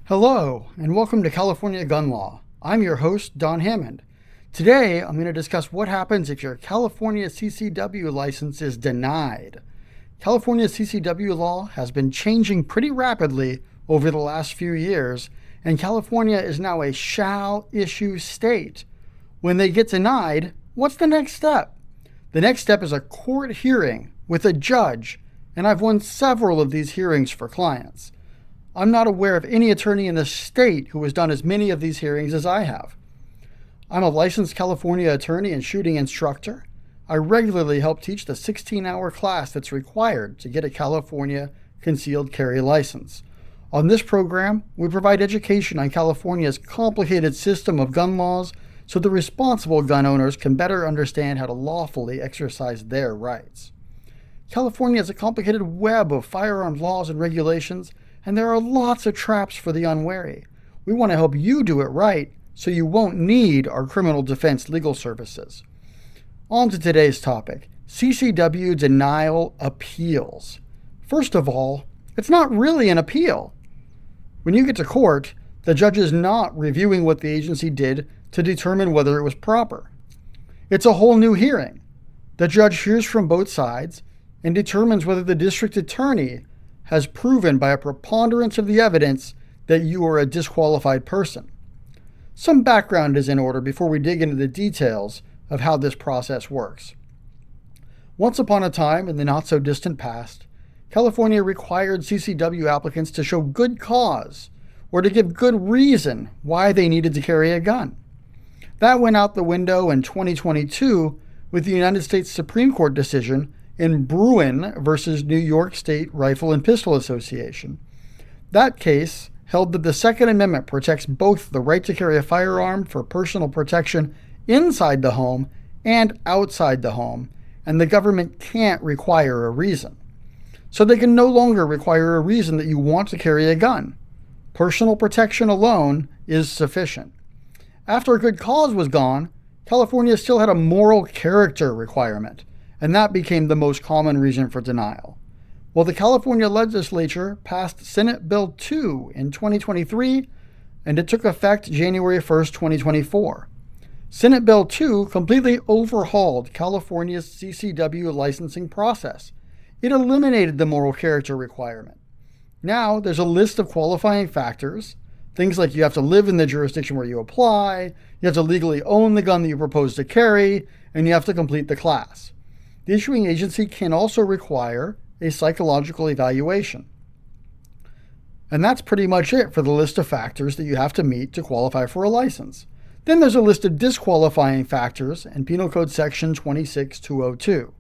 Hello, and welcome to California Gun Law. I'm your host, Don Hammond. Today, I'm going to discuss what happens if your California CCW license is denied. California CCW law has been changing pretty rapidly over the last few years, and California is now a shall-issue state. When they get denied, what's the next step? The next step is a court hearing with a judge, and I've won several of these hearings for clients. I'm not aware of any attorney in the state who has done as many of these hearings as I have. I'm a licensed California attorney and shooting instructor. I regularly help teach the 16-hour class that's required to get a California concealed carry license. On this program, we provide education on California's complicated system of gun laws so the responsible gun owners can better understand how to lawfully exercise their rights. California has a complicated web of firearms laws and regulations, and there are lots of traps for the unwary. We want to help you do it right so you won't need our criminal defense legal services. On to today's topic, CCW denial appeals. First of all, it's not really an appeal. When you get to court, the judge is not reviewing what the agency did to determine whether it was proper. It's a whole new hearing. The judge hears from both sides and determines whether the district attorney has proven by a preponderance of the evidence that you are a disqualified person. Some background is in order before we dig into the details of how this process works. Once upon a time, in the not-so-distant past, California required CCW applicants to show good cause or to give good reason why they needed to carry a gun. That went out the window in 2022 with the United States Supreme Court decision in Bruin versus New York State Rifle and Pistol Association. That case held that the Second Amendment protects both the right to carry a firearm for personal protection inside the home and outside the home, and the government can't require a reason. So they can no longer require a reason that you want to carry a gun. Personal protection alone is sufficient. After a good cause was gone, California still had a moral character requirement, and that became the most common reason for denial. Well, the California legislature passed Senate Bill 2 in 2023, and it took effect January 1st, 2024. Senate Bill 2 completely overhauled California's CCW licensing process. It eliminated the moral character requirement. Now, there's a list of qualifying factors, things like you have to live in the jurisdiction where you apply, you have to legally own the gun that you propose to carry, and you have to complete the class. The issuing agency can also require a psychological evaluation. And that's pretty much it for the list of factors that you have to meet to qualify for a license. Then there's a list of disqualifying factors in Penal Code Section 26202.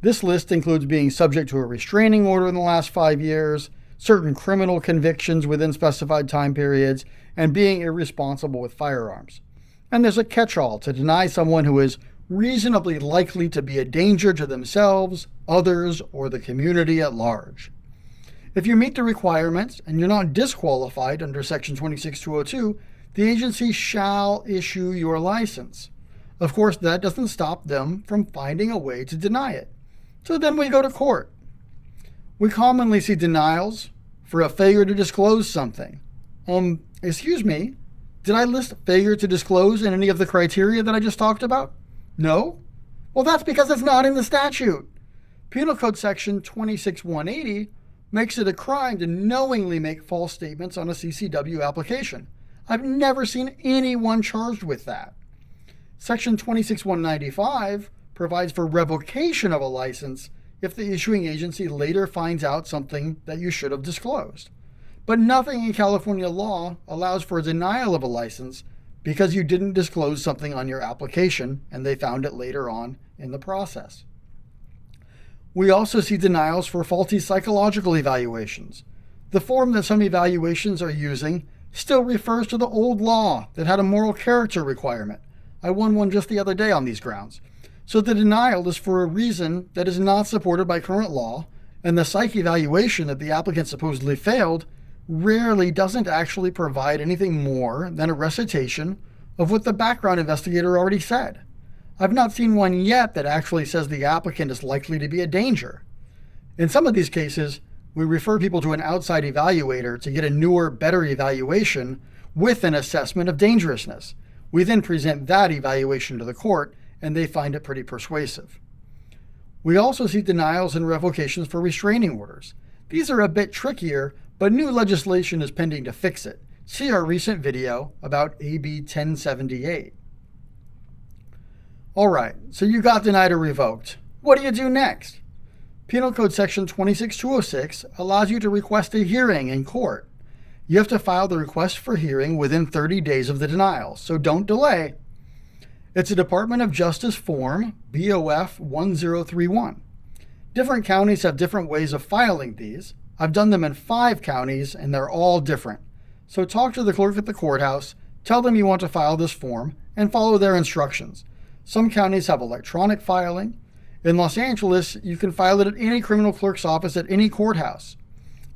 This list includes being subject to a restraining order in the last 5 years, certain criminal convictions within specified time periods, and being irresponsible with firearms. And there's a catch-all to deny someone who is reasonably likely to be a danger to themselves, others, or the community at large. If you meet the requirements and you're not disqualified under Section 26202, the agency shall issue your license. Of course, that doesn't stop them from finding a way to deny it. So then we go to court. We commonly see denials for a failure to disclose something. Excuse me, did I list failure to disclose in any of the criteria that I just talked about? No? Well, that's because it's not in the statute. Penal Code Section 26180 makes it a crime to knowingly make false statements on a CCW application. I've never seen anyone charged with that. Section 26195 provides for revocation of a license if the issuing agency later finds out something that you should have disclosed. But nothing in California law allows for a denial of a license because you didn't disclose something on your application and they found it later on in the process. We also see denials for faulty psychological evaluations. The form that some evaluations are using still refers to the old law that had a moral character requirement. I won one just the other day on these grounds. So the denial is for a reason that is not supported by current law, and the psych evaluation that the applicant supposedly failed rarely doesn't actually provide anything more than a recitation of what the background investigator already said. I've not seen one yet that actually says the applicant is likely to be a danger. In some of these cases, We refer people to an outside evaluator to get a newer, better evaluation with an assessment of dangerousness. We then present that evaluation to the court, and they find it pretty persuasive. We also see denials and revocations for restraining orders. These are a bit trickier, but new legislation is pending to fix it. See our recent video about AB 1078. All right, so you got denied or revoked. What do you do next? Penal Code Section 26206 allows you to request a hearing in court. You have to file the request for hearing within 30 days of the denial, so don't delay. It's a Department of Justice form, BOF 1031. Different counties have different ways of filing these. I've done them in 5 counties, and they're all different. So talk to the clerk at the courthouse, tell them you want to file this form, and follow their instructions. Some counties have electronic filing. In Los Angeles, you can file it at any criminal clerk's office at any courthouse.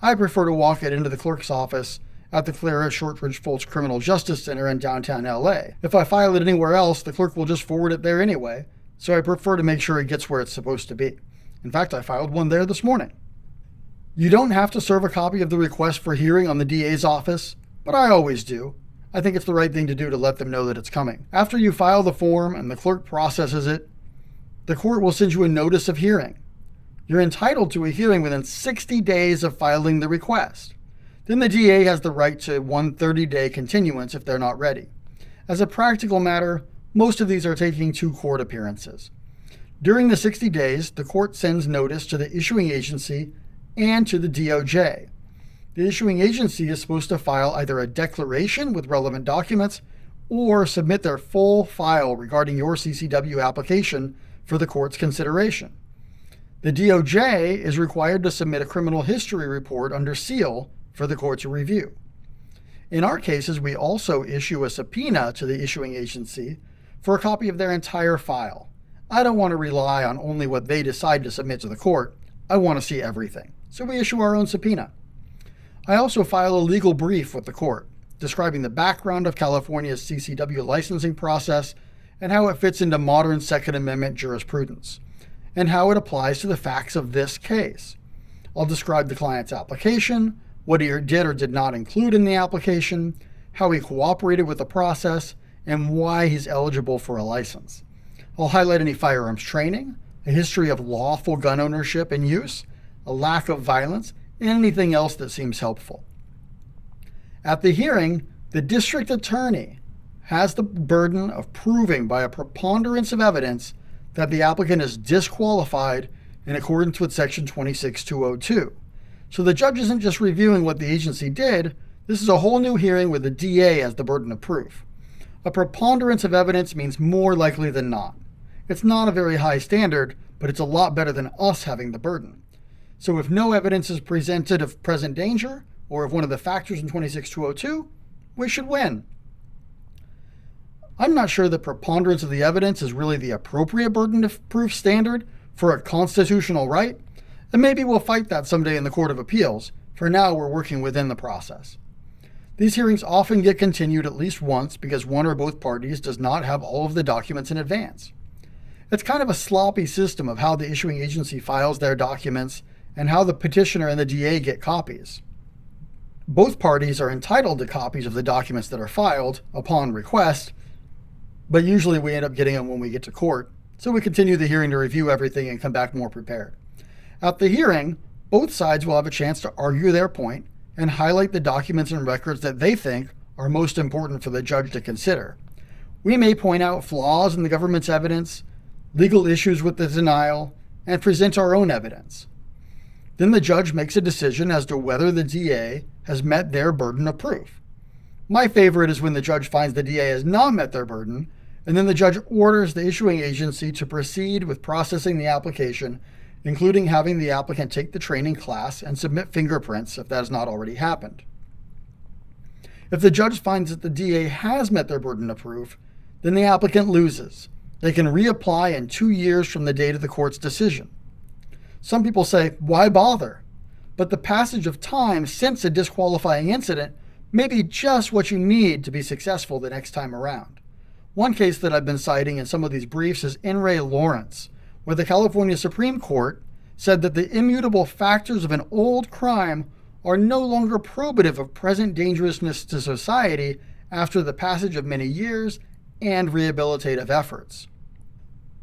I prefer to walk it into the clerk's office at the Clara Shortridge Foltz Criminal Justice Center in downtown LA. If I file it anywhere else, the clerk will just forward it there anyway, so I prefer to make sure it gets where it's supposed to be. In fact, I filed one there this morning. You don't have to serve a copy of the request for hearing on the DA's office, but I always do. I think it's the right thing to do to let them know that it's coming. After you file the form and the clerk processes it, the court will send you a notice of hearing. You're entitled to a hearing within 60 days of filing the request. Then the DA has the right to one 30-day continuance if they're not ready. As a practical matter, most of these are taking 2 court appearances. During the 60 days, the court sends notice to the issuing agency and to the DOJ. The issuing agency is supposed to file either a declaration with relevant documents or submit their full file regarding your CCW application for the court's consideration. The DOJ is required to submit a criminal history report under seal for the court to review. In our cases, we also issue a subpoena to the issuing agency for a copy of their entire file. I don't want to rely on only what they decide to submit to the court. I want to see everything. So we issue our own subpoena. I also file a legal brief with the court, describing the background of California's CCW licensing process and how it fits into modern Second Amendment jurisprudence, and how it applies to the facts of this case. I'll describe the client's application, what he did or did not include in the application, how he cooperated with the process, and why he's eligible for a license. I'll highlight any firearms training, a history of lawful gun ownership and use, a lack of violence, and anything else that seems helpful. At the hearing, the district attorney has the burden of proving by a preponderance of evidence that the applicant is disqualified in accordance with Section 26202. So the judge isn't just reviewing what the agency did. This is a whole new hearing where the DA has the burden of proof. A preponderance of evidence means more likely than not. It's not a very high standard, but it's a lot better than us having the burden. So if no evidence is presented of present danger or of one of the factors in 26202, we should win. I'm not sure the preponderance of the evidence is really the appropriate burden of proof standard for a constitutional right, and maybe we'll fight that someday in the Court of Appeals. For now, we're working within the process. These hearings often get continued at least once because one or both parties does not have all of the documents in advance. It's kind of a sloppy system of how the issuing agency files their documents and how the petitioner and the DA get copies. Both parties are entitled to copies of the documents that are filed upon request, but usually we end up getting them when we get to court, so we continue the hearing to review everything and come back more prepared. At the hearing, both sides will have a chance to argue their point and highlight the documents and records that they think are most important for the judge to consider. We may point out flaws in the government's evidence, legal issues with the denial, and present our own evidence. Then the judge makes a decision as to whether the DA has met their burden of proof. My favorite is when the judge finds the DA has not met their burden, and then the judge orders the issuing agency to proceed with processing the application, including having the applicant take the training class and submit fingerprints if that has not already happened. If the judge finds that the DA has met their burden of proof, then the applicant loses. They can reapply in 2 years from the date of the court's decision. Some people say, why bother? But the passage of time since a disqualifying incident may be just what you need to be successful the next time around. One case that I've been citing in some of these briefs is In re Lawrence, where the California Supreme Court said that the immutable factors of an old crime are no longer probative of present dangerousness to society after the passage of many years and rehabilitative efforts.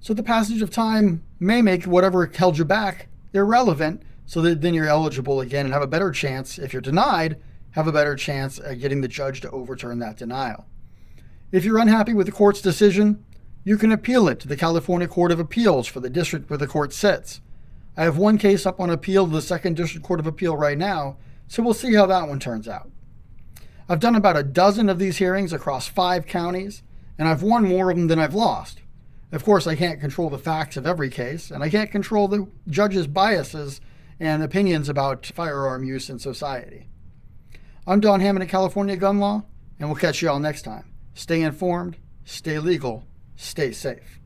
So the passage of time may make whatever held you back irrelevant, so that then you're eligible again and have a better chance, if you're denied, have a better chance at getting the judge to overturn that denial. If you're unhappy with the court's decision, you can appeal it to the California Court of Appeals for the district where the court sits. I have one case up on appeal to the 2nd District Court of Appeal right now, so we'll see how that one turns out. I've done about a dozen of these hearings across 5 counties, and I've won more of them than I've lost. Of course, I can't control the facts of every case, and I can't control the judge's biases and opinions about firearm use in society. I'm Don Hammond at California Gun Law, and we'll catch you all next time. Stay informed, stay legal, stay safe.